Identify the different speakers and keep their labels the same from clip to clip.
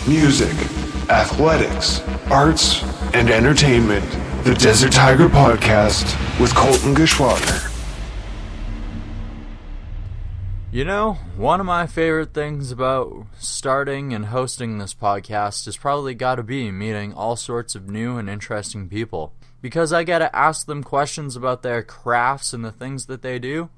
Speaker 1: music, athletics, arts, and entertainment. The Desert Tiger Podcast with Colton Geschwadner.
Speaker 2: You know, one of my favorite things about starting and hosting this podcast has probably got to be meeting all sorts of new and interesting people. Because I get to ask them questions about their crafts and the things that they do,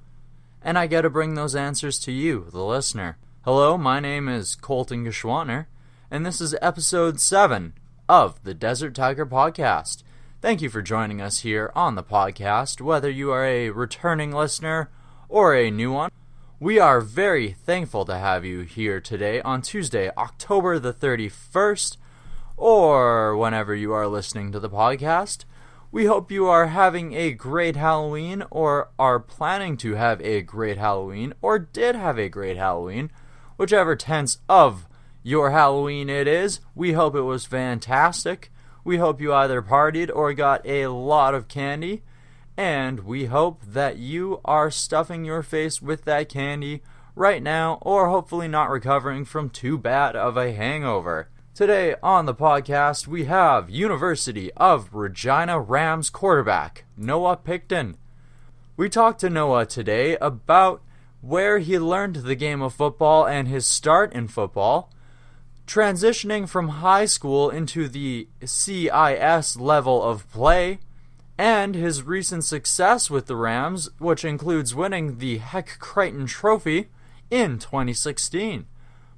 Speaker 2: and I get to bring those answers to you, the listener. Hello, my name is Colton Geschwadner, and this is episode 7 of the Desert Tiger Podcast. Thank you for joining us here on the podcast, whether you are a returning listener or a new one. We are very thankful to have you here today on Tuesday, October the 31st, or whenever you are listening to the podcast. We hope you are having a great Halloween, or are planning to have a great Halloween, or did have a great Halloween. Whichever tense of your Halloween it is, we hope it was fantastic. We hope you either partied or got a lot of candy. And we hope that you are stuffing your face with that candy right now, or hopefully not recovering from too bad of a hangover. Today on the podcast, we have University of Regina Rams quarterback Noah Picton. We talked to Noah today about where he learned the game of football and his start in football, transitioning from high school into the CIS level of play, and his recent success with the Rams, which includes winning the Hec Creighton trophy in 2016.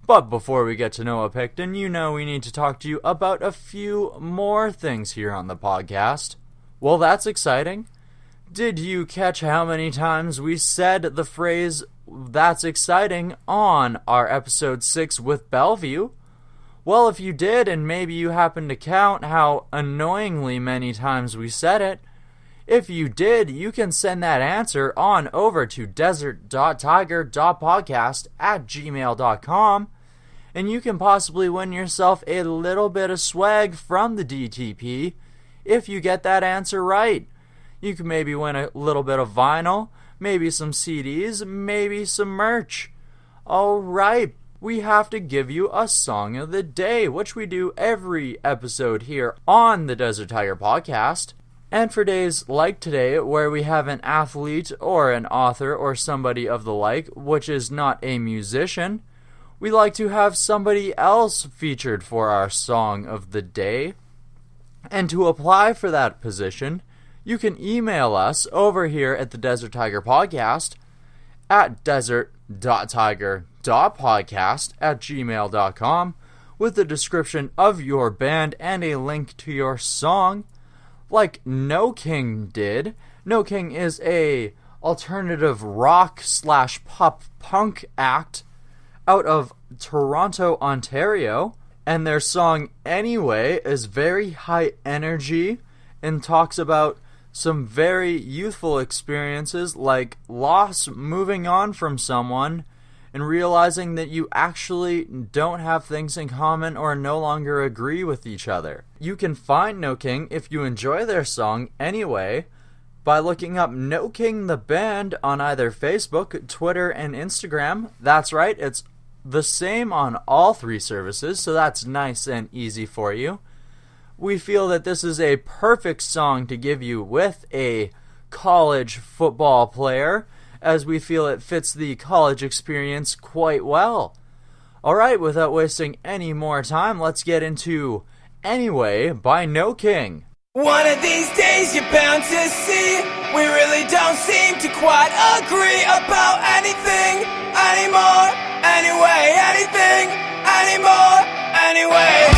Speaker 2: But before we get to Noah Picton, you know we need to talk to you about a few more things here on the podcast. Well, that's exciting. Did you catch how many times we said the phrase, "that's exciting," on our episode 6 with Bellevue? Well, if you did, and maybe you happened to count how annoyingly many times we said it, if you did, you can send that answer on over to desert.tiger.podcast@gmail.com, and you can possibly win yourself a little bit of swag from the DTP if you get that answer right. You can maybe win a little bit of vinyl, maybe some CDs, maybe some merch. Alright, we have to give you a song of the day, which we do every episode here on the Desert Tiger Podcast. And for days like today, where we have an athlete or an author or somebody of the like, which is not a musician, we like to have somebody else featured for our song of the day. And to apply for that position, you can email us over here at the Desert Tiger Podcast at desert.tiger.podcast@gmail.com with the description of your band and a link to your song, like No King did. No King is a alternative rock / pop punk act out of Toronto, Ontario, and their song Anyway is very high energy and talks about some very youthful experiences like loss, moving on from someone, and realizing that you actually don't have things in common or no longer agree with each other. You can find No King if you enjoy their song Anyway by looking up No King the band on either Facebook, Twitter, and Instagram. That's right, it's the same on all three services, so that's nice and easy for you. We feel that this is a perfect song to give you with a college football player, as we feel it fits the college experience quite well. Alright, without wasting any more time, let's get into Anyway by No King.
Speaker 3: One of these days you're bound to see we really don't seem to quite agree about anything anymore. Anyway, anything anymore. Anyway.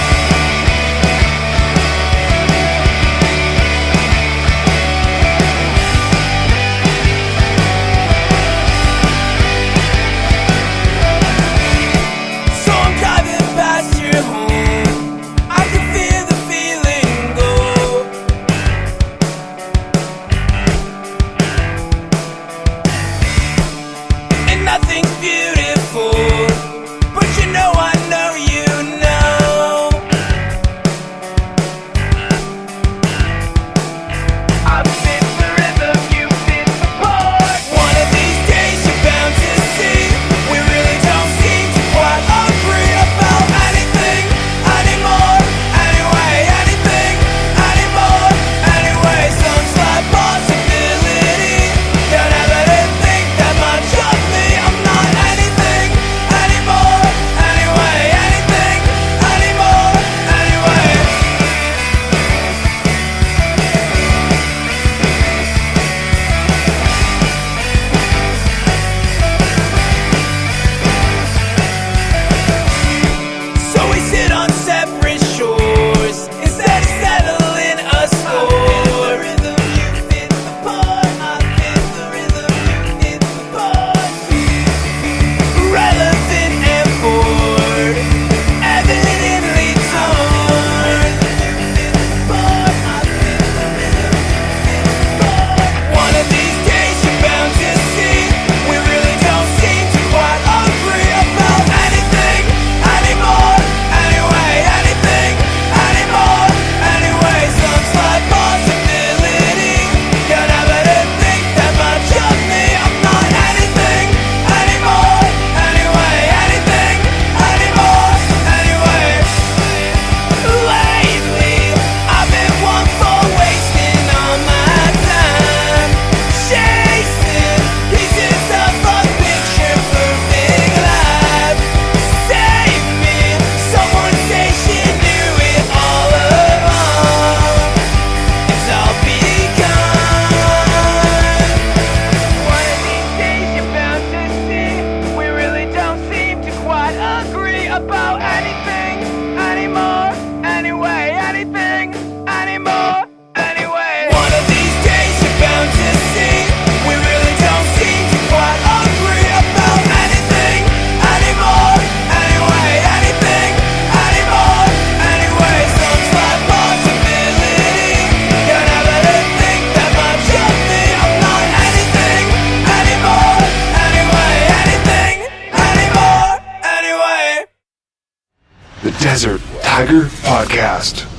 Speaker 1: Desert Tiger Podcast.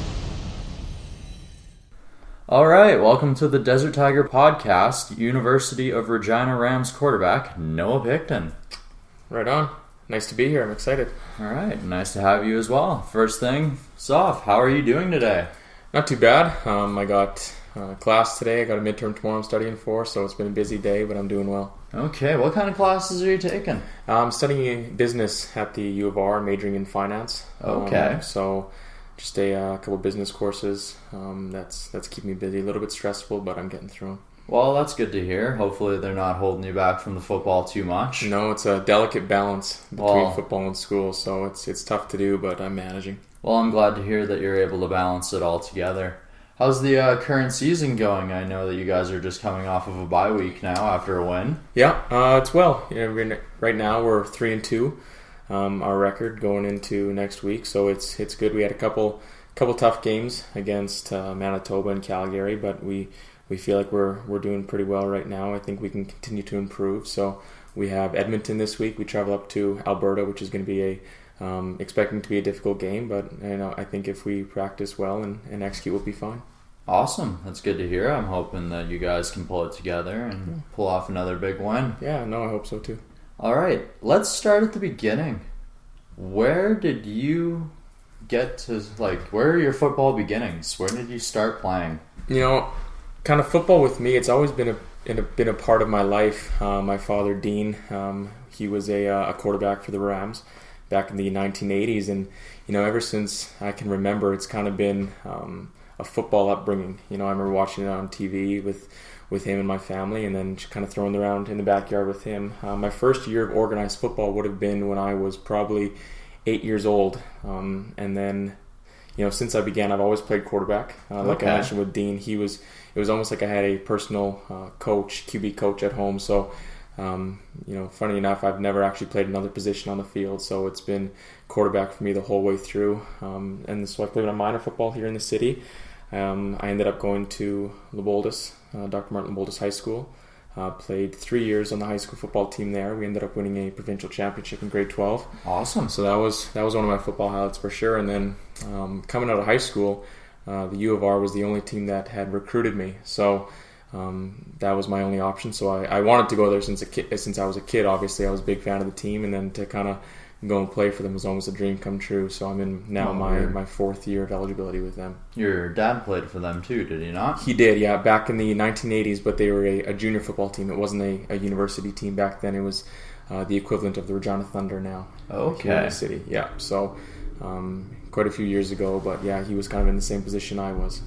Speaker 2: All right, welcome to the Desert Tiger Podcast, University of Regina Rams quarterback, Noah Picton.
Speaker 4: Right on. Nice to be here. I'm excited.
Speaker 2: All right, nice to have you as well. First thing, Soph, how are you doing today?
Speaker 4: Not too bad. I got class today. I got a midterm tomorrow I'm studying for, so it's been a busy day, but I'm doing well.
Speaker 2: Okay, what kind of classes are you taking?
Speaker 4: I'm studying business at the U of R, majoring in finance.
Speaker 2: Okay.
Speaker 4: So just a couple business courses. That's keeping me busy. A little bit stressful, but I'm getting through them.
Speaker 2: Well, that's good to hear. Hopefully they're not holding you back from the football too much.
Speaker 4: No, it's a delicate balance between football and school, so it's tough to do, but I'm managing.
Speaker 2: Well, I'm glad to hear that you're able to balance it all together. How's the current season going? I know that you guys are just coming off of a bye week now after a win.
Speaker 4: Yeah, it's well. Right now we're 3-2. Our record going into next week, so it's good. We had a couple tough games against Manitoba and Calgary, but we feel like we're doing pretty well right now. I think we can continue to improve. So we have Edmonton this week. We travel up to Alberta, which is going to be expecting to be a difficult game, but I think if we practice well and execute, we'll be fine.
Speaker 2: Awesome. That's good to hear. I'm hoping that you guys can pull it together and pull off another big win.
Speaker 4: Yeah, no, I hope so too.
Speaker 2: All right, let's start at the beginning. Where did you get to, where are your football beginnings? Where did you start playing?
Speaker 4: Kind of football with me, it's always been a part of my life. My father, Dean, he was a quarterback for the Rams back in the 1980s, and ever since I can remember, it's kind of been a football upbringing. I remember watching it on TV with him and my family, and then just kind of throwing around in the backyard with him. My first year of organized football would have been when I was probably 8 years old, and then since I began, I've always played quarterback. Like I mentioned with Dean, it was almost like I had a personal coach, QB coach at home. So funny enough, I've never actually played another position on the field, so it's been quarterback for me the whole way through. And so I played on minor football here in the city. I ended up going to Leopoldus, Dr. Martin Leopoldus High School. Played 3 years on the high school football team there. We ended up winning a provincial championship in grade 12.
Speaker 2: Awesome.
Speaker 4: So that was one of my football highlights for sure. And then coming out of high school, the U of R was the only team that had recruited me. So that was my only option. So I wanted to go there since I was a kid. Obviously, I was a big fan of the team, and then to kind of go and play for them was almost a dream come true. So I'm in now my fourth year of eligibility with them.
Speaker 2: Your dad played for them too, did he not?
Speaker 4: He did, yeah, back in the 1980s, but they were a junior football team. It wasn't a university team back then. It was the equivalent of the Regina Thunder now.
Speaker 2: Okay.
Speaker 4: Here in the city, yeah. So quite a few years ago, but yeah, he was kind of in the same position I was.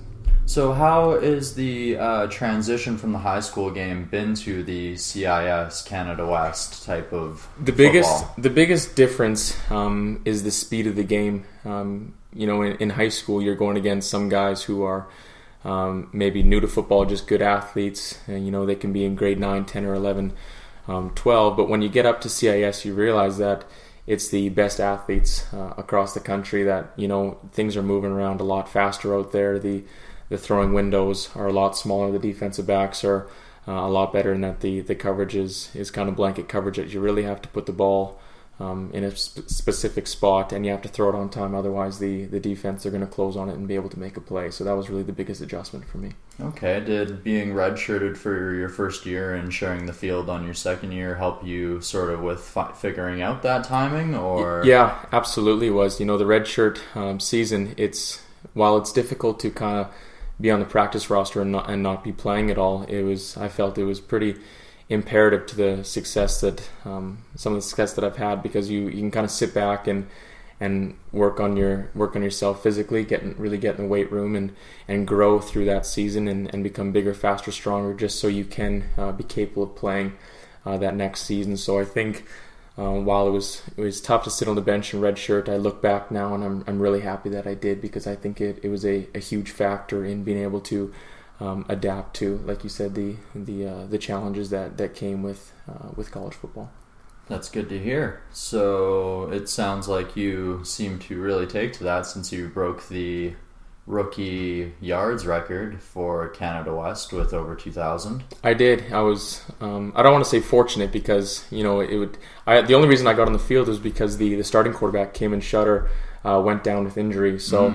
Speaker 2: So how is the transition from the high school game been to the CIS Canada West type of football?
Speaker 4: The biggest difference is the speed of the game. In high school, you're going against some guys who are maybe new to football, just good athletes, and they can be in grade 9, 10, or 11, 12. But when you get up to CIS, you realize that it's the best athletes across the country, that things are moving around a lot faster out there. The throwing windows are a lot smaller. The defensive backs are a lot better, in that the coverage is kind of blanket coverage, that you really have to put the ball in a specific spot, and you have to throw it on time. Otherwise, the defense, they're going to close on it and be able to make a play. So that was really the biggest adjustment for me.
Speaker 2: Okay. Did being redshirted for your first year and sharing the field on your second year help you sort of with figuring out that timing? Or
Speaker 4: Yeah, absolutely it was. The redshirt season, while it's difficult to kind of be on the practice roster and not be playing at all, I felt it was pretty imperative to the success that some of the success that I've had, because you can kind of sit back and work on yourself physically, get in the weight room and grow through that season and become bigger, faster, stronger, just so you can be capable of playing that next season. So I think while it was tough to sit on the bench in red shirt, I look back now and I'm really happy that I did, because I think it was a huge factor in being able to adapt to, like you said, the challenges that came with college football.
Speaker 2: That's good to hear. So it sounds like you seem to really take to that, since you broke the rookie yards record for Canada West with over 2,000.
Speaker 4: I did. I was. I don't want to say fortunate, because the only reason I got on the field was because the starting quarterback came and shut her went down with injury. So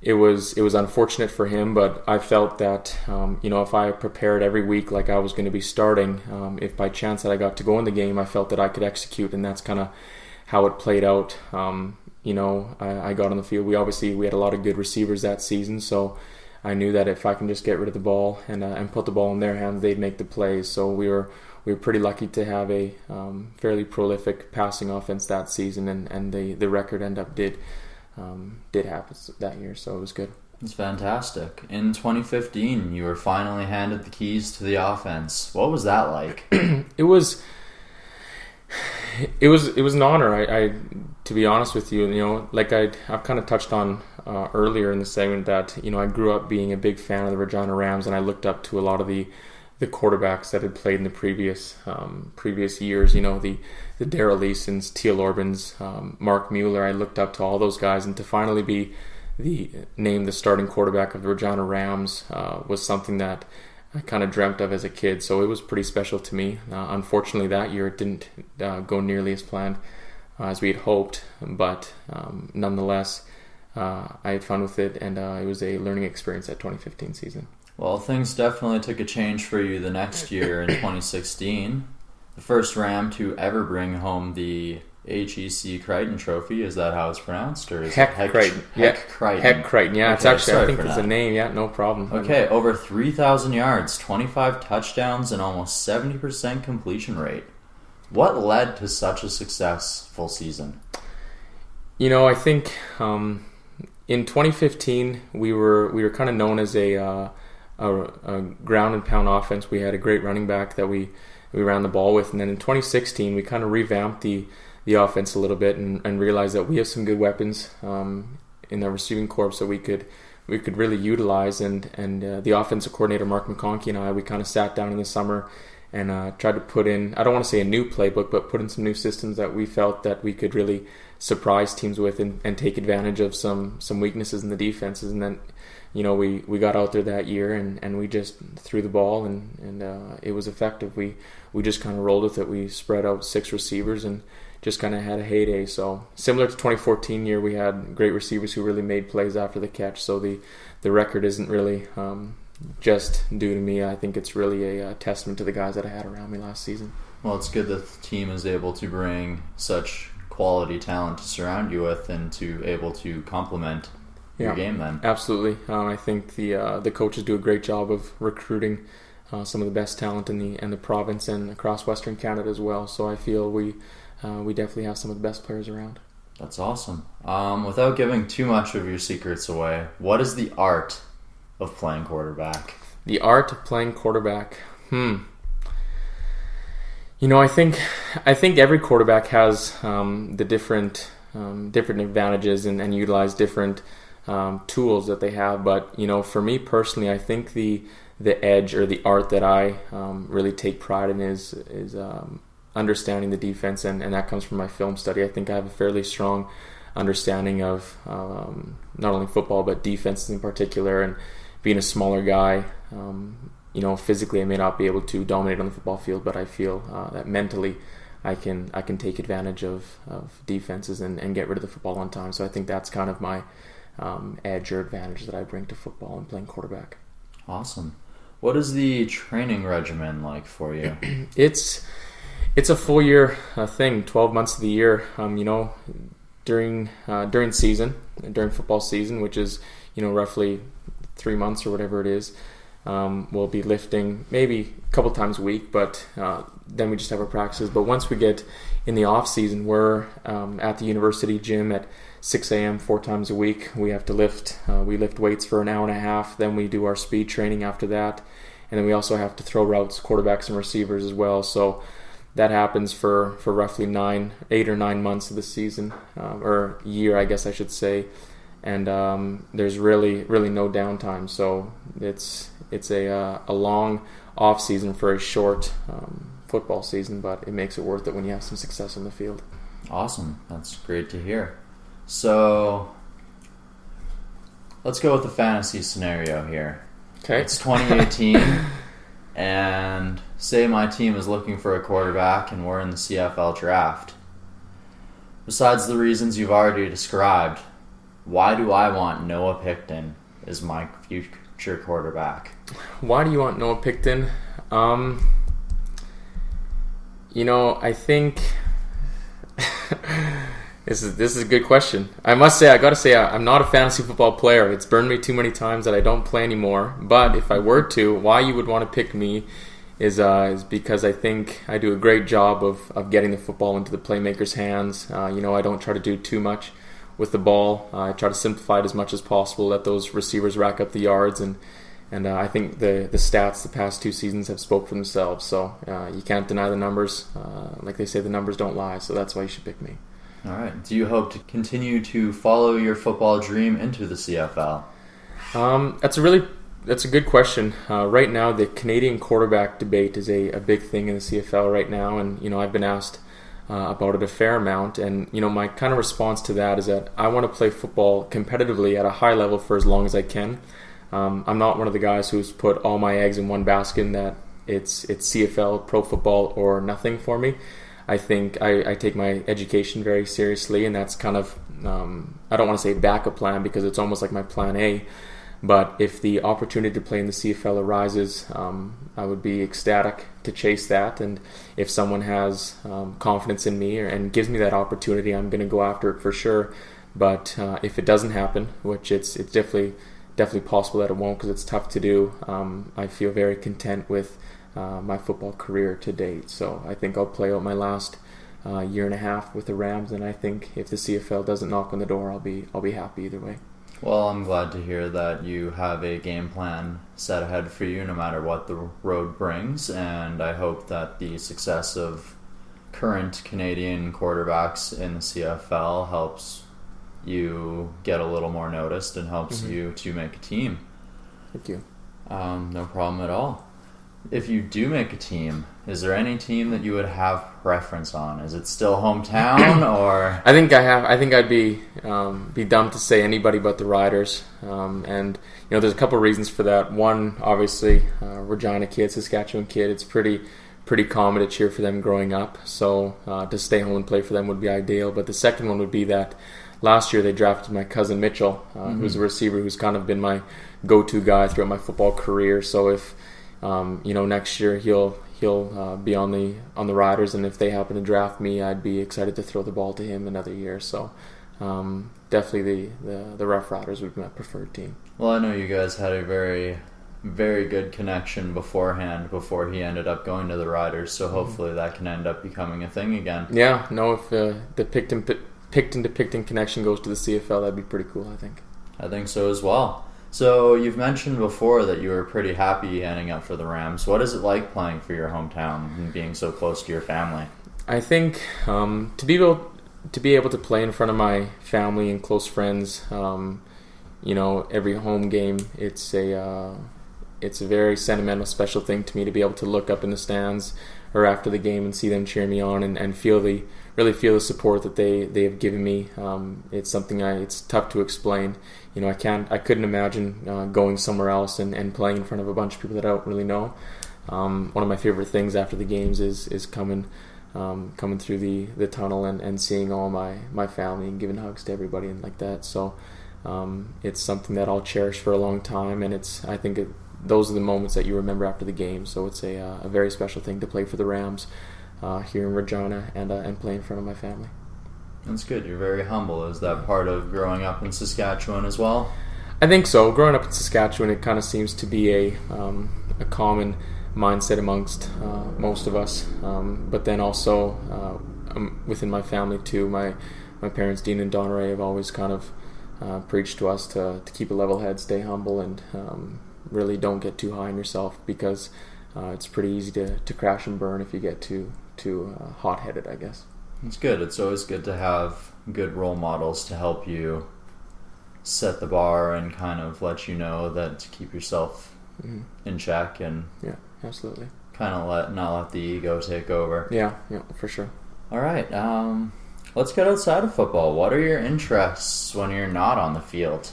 Speaker 4: it was unfortunate for him, but I felt that if I prepared every week like I was going to be starting, if by chance that I got to go in the game, I felt that I could execute, and that's kind of how it played out. I got on the field. We had a lot of good receivers that season, so I knew that if I can just get rid of the ball and put the ball in their hands, they'd make the plays. So we were pretty lucky to have a fairly prolific passing offense that season, and the record did happen that year, so it was good.
Speaker 2: It's fantastic. In 2015, you were finally handed the keys to the offense. What was that like?
Speaker 4: It was an honor. I to be honest with you, like I've kind of touched on earlier in the segment that I grew up being a big fan of the Regina Rams, and I looked up to a lot of the quarterbacks that had played in the previous years. The Darrell Leesons, Teal Orbans, Mark Mueller. I looked up to all those guys, and to finally be named the starting quarterback of the Regina Rams was something that I kind of dreamt of as a kid, so it was pretty special to me. Unfortunately, that year it didn't go nearly as planned as we had hoped, but nonetheless, I had fun with it, and it was a learning experience that 2015 season.
Speaker 2: Well, things definitely took a change for you the next year in 2016. The first Ram to ever bring home the Hec Creighton trophy. Is that how it's pronounced? Or is
Speaker 4: Hec Creighton.
Speaker 2: Hec Creighton.
Speaker 4: Hec Creighton, yeah.
Speaker 2: Okay,
Speaker 4: it's actually, I think
Speaker 2: it's
Speaker 4: a name, yeah, no problem.
Speaker 2: Okay, over 3,000 yards, 25 touchdowns, and almost 70% completion rate. What led to such a successful season?
Speaker 4: I think in 2015 we were kind of known as a ground and pound offense. We had a great running back that we ran the ball with, and then in 2016 we kind of revamped the offense a little bit and realized that we have some good weapons in the receiving corps that we could really utilize, and the offensive coordinator Mark McConkey and I, we kind of sat down in the summer and tried to put in, I don't want to say a new playbook, but put in some new systems that we felt that we could really surprise teams with and take advantage of some weaknesses in the defenses. And then we got out there that year and we just threw the ball and it was effective. We just kind of rolled with it. We spread out 6 receivers and just kind of had a heyday. So similar to 2014 year, we had great receivers who really made plays after the catch. So the record isn't really just due to me. I think it's really a testament to the guys that I had around me last season.
Speaker 2: Well, it's good that the team is able to bring such quality talent to surround you with and to able to complement your game then.
Speaker 4: Absolutely. I think the coaches do a great job of recruiting some of the best talent in the province and across Western Canada as well. So I feel we definitely have some of the best players around.
Speaker 2: That's awesome. Without giving too much of your secrets away, what is the art of playing quarterback?
Speaker 4: The art of playing quarterback. I think every quarterback has the different advantages and utilize different tools that they have. But for me personally, I think the edge or the art that I really take pride in is understanding the defense, and that comes from my film study. I think I have a fairly strong understanding of not only football but defenses in particular. And being a smaller guy, physically I may not be able to dominate on the football field, but I feel that mentally I can take advantage of defenses and get rid of the football on time. So I think that's kind of my edge or advantage that I bring to football and playing quarterback.
Speaker 2: Awesome. What is the training regimen like for you?
Speaker 4: It's a full year thing, 12 months of the year. During football season, which is roughly 3 months or whatever it is, we'll be lifting maybe a couple times a week, but then we just have our practices. But once we get in the off season, we're at the university gym at 6 a.m. 4 times a week. We have to lift. We lift weights for an hour and a half. Then we do our speed training after that, and then we also have to throw routes, quarterbacks and receivers as well. So that happens for roughly 8 or 9 months of the season, or year, I guess I should say. And there's really no downtime. So it's a long off season for a short football season, but it makes it worth it when you have some success on the field.
Speaker 2: Awesome. That's great to hear. So let's go with the fantasy scenario here.
Speaker 4: Okay.
Speaker 2: It's 2018, and say my team is looking for a quarterback and we're in the CFL draft. Besides the reasons you've already described, why do I want Noah Picton as my future quarterback?
Speaker 4: Why do you want Noah Picton? I think this is a good question. I gotta say, I'm not a fantasy football player. It's burned me too many times that I don't play anymore. But if I were to, why you would want to pick me is because I think I do a great job of getting the football into the playmakers' hands. I don't try to do too much with the ball. I try to simplify it as much as possible, let those receivers rack up the yards, and I think the stats the past 2 seasons have spoke for themselves. So you can't deny the numbers. Like they say, the numbers don't lie. So that's why you should pick me.
Speaker 2: All right. Do you hope to continue to follow your football dream into the CFL?
Speaker 4: That's a good question. Right now, the Canadian quarterback debate is a big thing in the CFL right now, and I've been asked about it a fair amount. And my kind of response to that is that I want to play football competitively at a high level for as long as I can. I'm not one of the guys who's put all my eggs in one basket and that it's CFL, pro football, or nothing for me. I think I take my education very seriously, and that's kind of, I don't want to say backup plan because it's almost like my plan A. But if the opportunity to play in the CFL arises, I would be ecstatic to chase that. And if someone has confidence in me and gives me that opportunity, I'm going to go after it for sure. But if it doesn't happen, which it's definitely possible that it won't because it's tough to do, I feel very content with my football career to date. So I think I'll play out my last year and a half with the Rams, and I think if the CFL doesn't knock on the door, I'll be happy either way.
Speaker 2: Well, I'm glad to hear that you have a game plan set ahead for you no matter what the road brings, and I hope that the success of current Canadian quarterbacks in the CFL helps you get a little more noticed and helps you to make a team.
Speaker 4: Thank you.
Speaker 2: No problem at all. If you do make a team, is there any team that you would have preference on? Is it still hometown or?
Speaker 4: I think I'd be dumb to say anybody but the Riders. And there's a couple of reasons for that. One, obviously, Regina kid, Saskatchewan kid. It's pretty common to cheer for them growing up. So to stay home and play for them would be ideal. But the second one would be that last year they drafted my cousin Mitchell, who's a receiver who's kind of been my go-to guy throughout my football career. So if next year he'll be on the Riders, and if they happen to draft me, I'd be excited to throw the ball to him another year. So definitely the Rough Riders would be my preferred team.
Speaker 2: Well, I know you guys had a very, very good connection beforehand before he ended up going to the Riders, so hopefully that can end up becoming a thing again.
Speaker 4: Yeah, no, if the Picton to Picton connection goes to the CFL, that'd be pretty cool, I think.
Speaker 2: I think so as well. So you've mentioned before that you were pretty happy ending up for the Rams. What is it like playing for your hometown and being so close to your family?
Speaker 4: I think to be able to play in front of my family and close friends, every home game, it's a very sentimental, special thing to me to be able to look up in the stands or after the game and see them cheer me on and really feel the support that they have given me. It's something it's tough to explain. I couldn't imagine going somewhere else and playing in front of a bunch of people that I don't really know. One of my favorite things after the games is coming through the tunnel and seeing all my family and giving hugs to everybody and like that. So it's something that I'll cherish for a long time, and I think those are the moments that you remember after the game. So it's a very special thing to play for the Rams here in Regina and play in front of my family.
Speaker 2: That's good. You're very humble. Is that part of growing up in Saskatchewan as well?
Speaker 4: I think so. Growing up in Saskatchewan, it kind of seems to be a common mindset amongst most of us. But then also within my family too, my parents, Dean and Donna Ray, have always kind of preached to us to keep a level head, stay humble, and really don't get too high on yourself because it's pretty easy to crash and burn if you get too hot-headed, I guess.
Speaker 2: It's good. It's always good to have good role models to help you set the bar and kind of let you know that to keep yourself in check and
Speaker 4: yeah, absolutely.
Speaker 2: Kind of not let the ego take over.
Speaker 4: Yeah, for sure.
Speaker 2: All right. Let's get outside of football. What are your interests when you're not on the field?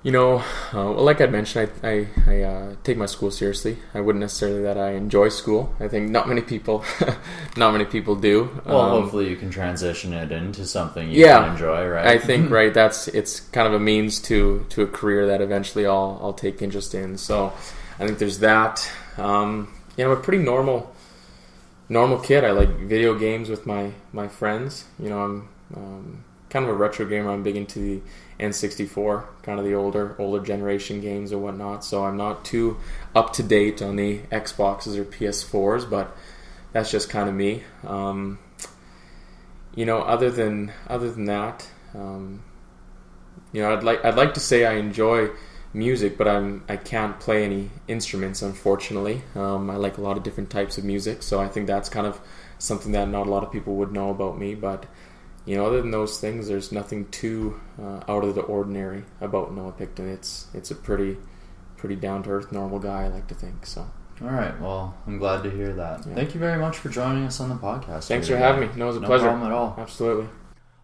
Speaker 4: Well, like I mentioned, I take my school seriously. I wouldn't necessarily that I enjoy school. I think not many people do.
Speaker 2: Well, hopefully you can transition it into something you can enjoy, right?
Speaker 4: I think it's kind of a means to a career that eventually I'll take interest in. So I think there's that. I'm a pretty normal kid. I like video games with my friends. I'm kind of a retro gamer. I'm big into the N64, kind of the older generation games and whatnot. So I'm not too up to date on the Xboxes or PS4s, but that's just kind of me. Other than that, I'd like to say I enjoy music, but I can't play any instruments, unfortunately. I like a lot of different types of music, so I think that's kind of something that not a lot of people would know about me. But other than those things, there's nothing too out of the ordinary about Noah Picton. It's a pretty down to earth, normal guy, I like to think. So.
Speaker 2: All right. Well, I'm glad to hear that. Yeah. Thank you very much for joining us on the podcast.
Speaker 4: Thanks for having me. No, it was a pleasure.
Speaker 2: No problem at all.
Speaker 4: Absolutely.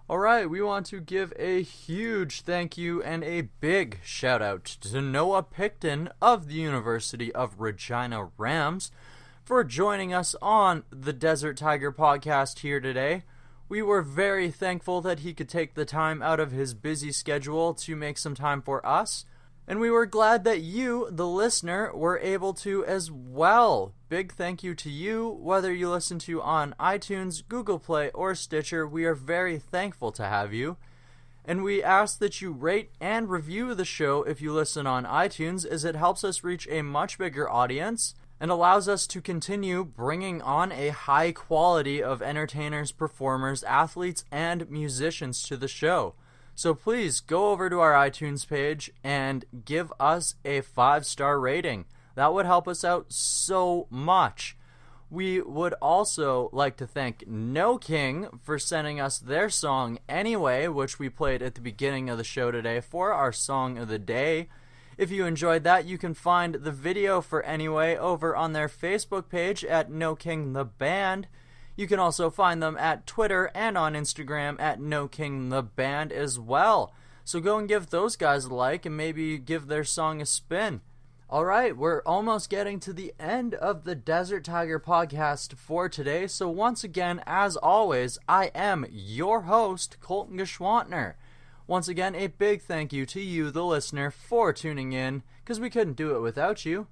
Speaker 2: All right, we want to give a huge thank you and a big shout out to Noah Picton of the University of Regina Rams for joining us on the Desert Tiger podcast here today. We were very thankful that he could take the time out of his busy schedule to make some time for us, and we were glad that you, the listener, were able to as well. Big thank you to you, whether you listen to on iTunes, Google Play, or Stitcher. We are very thankful to have you. And we ask that you rate and review the show if you listen on iTunes, as it helps us reach a much bigger audience and allows us to continue bringing on a high quality of entertainers, performers, athletes, and musicians to the show. So please go over to our iTunes page and give us a 5-star rating. That would help us out so much. We would also like to thank No King for sending us their song Anyway, which we played at the beginning of the show today for our song of the day. If you enjoyed that, you can find the video for Anyway over on their Facebook page at No King the Band. You can also find them at Twitter and on Instagram at No King the Band as well. So go and give those guys a like and maybe give their song a spin. Alright, we're almost getting to the end of the Desert Tiger podcast for today. So once again, as always, I am your host, Colton Geschwantner. Once again, a big thank you to you, the listener, for tuning in, because we couldn't do it without you.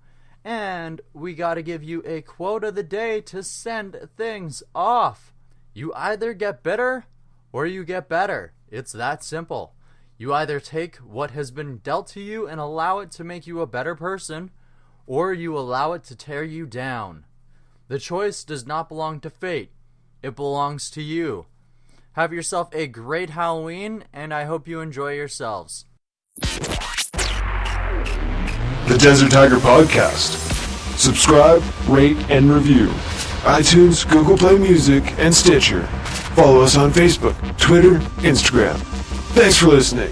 Speaker 2: And we gotta give you a quote of the day to send things off. You either get bitter or you get better. It's that simple. You either take what has been dealt to you and allow it to make you a better person, or you allow it to tear you down. The choice does not belong to fate. It belongs to you. Have yourself a great Halloween, and I hope you enjoy yourselves.
Speaker 1: The Desert Tiger Podcast. Subscribe, rate, and review. iTunes, Google Play Music, and Stitcher. Follow us on Facebook, Twitter, Instagram. Thanks for listening.